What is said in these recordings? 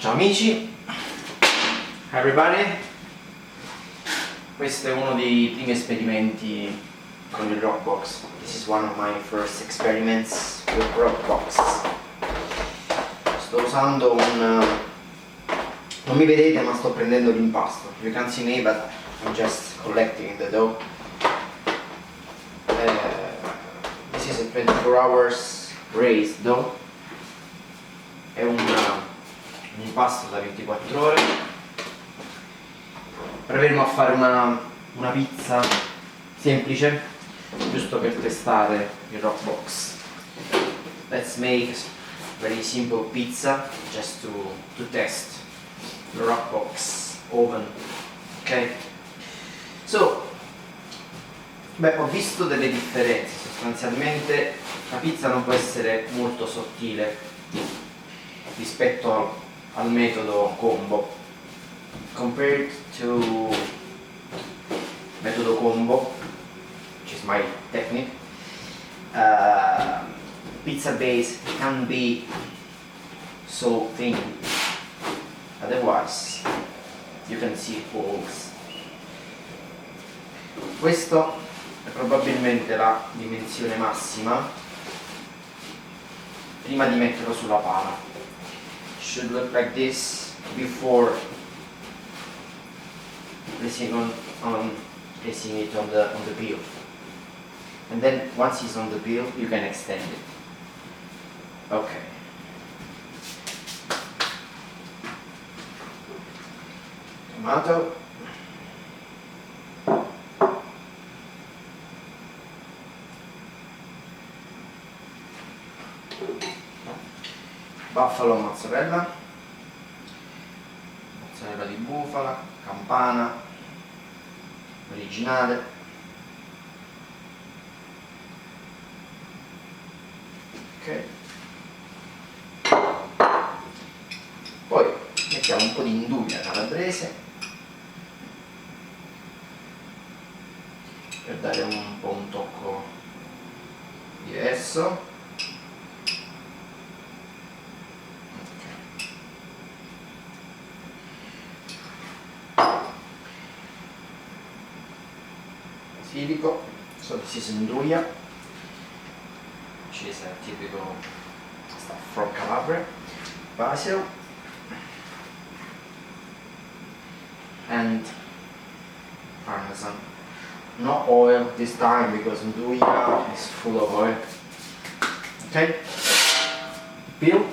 Ciao amici, hi everybody. Questo è uno dei primi esperimenti con il Rockbox. This is one of my first experiments with Rockbox. Sto usando non mi vedete ma sto prendendo l'impasto. You can't see me but I'm just collecting the dough. This is a 24 hours raised dough. È un impasto da 24 ore. Proveremo a fare una pizza semplice, giusto per testare il Rockbox. Let's make a very simple pizza just to test the Rockbox oven. Ok? So, ho visto delle differenze. Sostanzialmente la pizza non può essere molto sottile rispetto al metodo combo. Compared to metodo combo, which is my technique, pizza base can be so thin, otherwise you can see holes. Questo è probabilmente la dimensione massima prima di metterlo sulla pala. Should look like this before placing it on the peel, and then once it's on the peel you can extend it. Okay. Tomato. Buffalo mozzarella di bufala, campana, originale. Ok. Poi mettiamo un po' di induglia calabrese per dare un po' un tocco diverso. Basilico, so this is nduja, which is a typical stuff from Calabria. Basil and parmesan. No oil this time because nduja is full of oil. Okay, peel.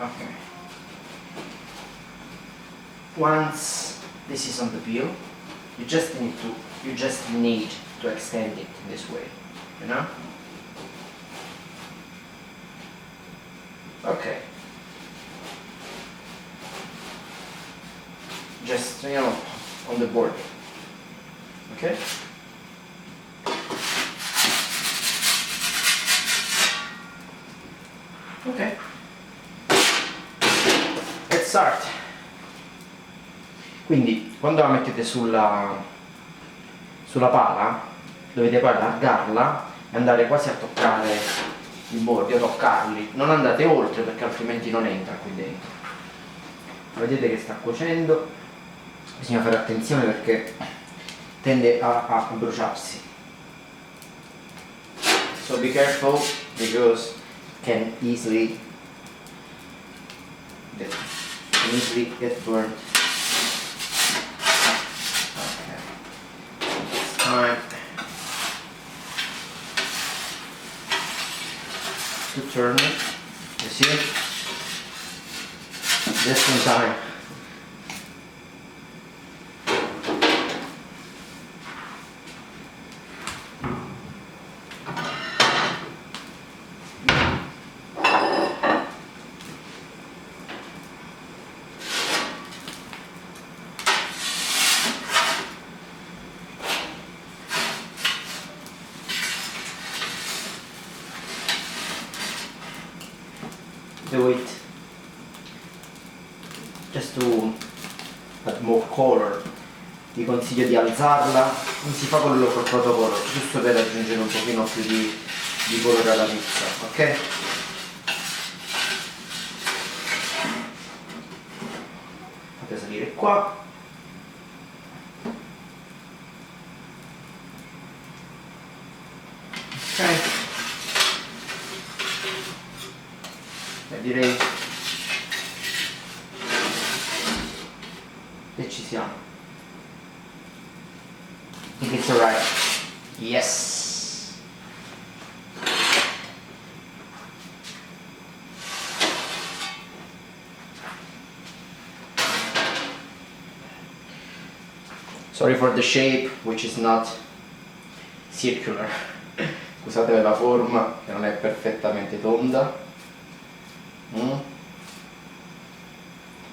Okay. Once this is on the peel, you just need to extend it in this way, you know? Okay. Just, on the board. Okay? Okay. Let's start. Quindi quando la mettete sulla pala dovete poi allargarla e andare quasi a toccare i bordi o toccarli, non andate oltre perché altrimenti non entra qui dentro. Vedete che sta cuocendo, bisogna fare attenzione perché tende a bruciarsi. So be careful because can easily get burned. Okay. It's time to turn it. You see? Just in time. Do it just to add more color. Di consiglio di alzarla, non si fa quello col protocollo, giusto per aggiungere un pochino più di colore alla pizza, ok? Fate salire qua. Ok. E direi che ci siamo. I think it's alright. Yes. Sorry for the shape, which is not circular. Scusate per la forma, che non è perfettamente tonda.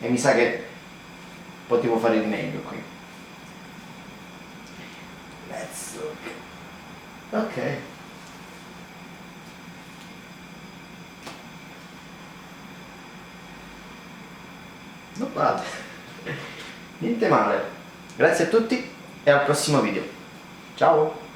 E mi sa che potevo fare il meglio qui. Let's look. Ok. Non male. Niente male. Grazie a tutti e al prossimo video. Ciao!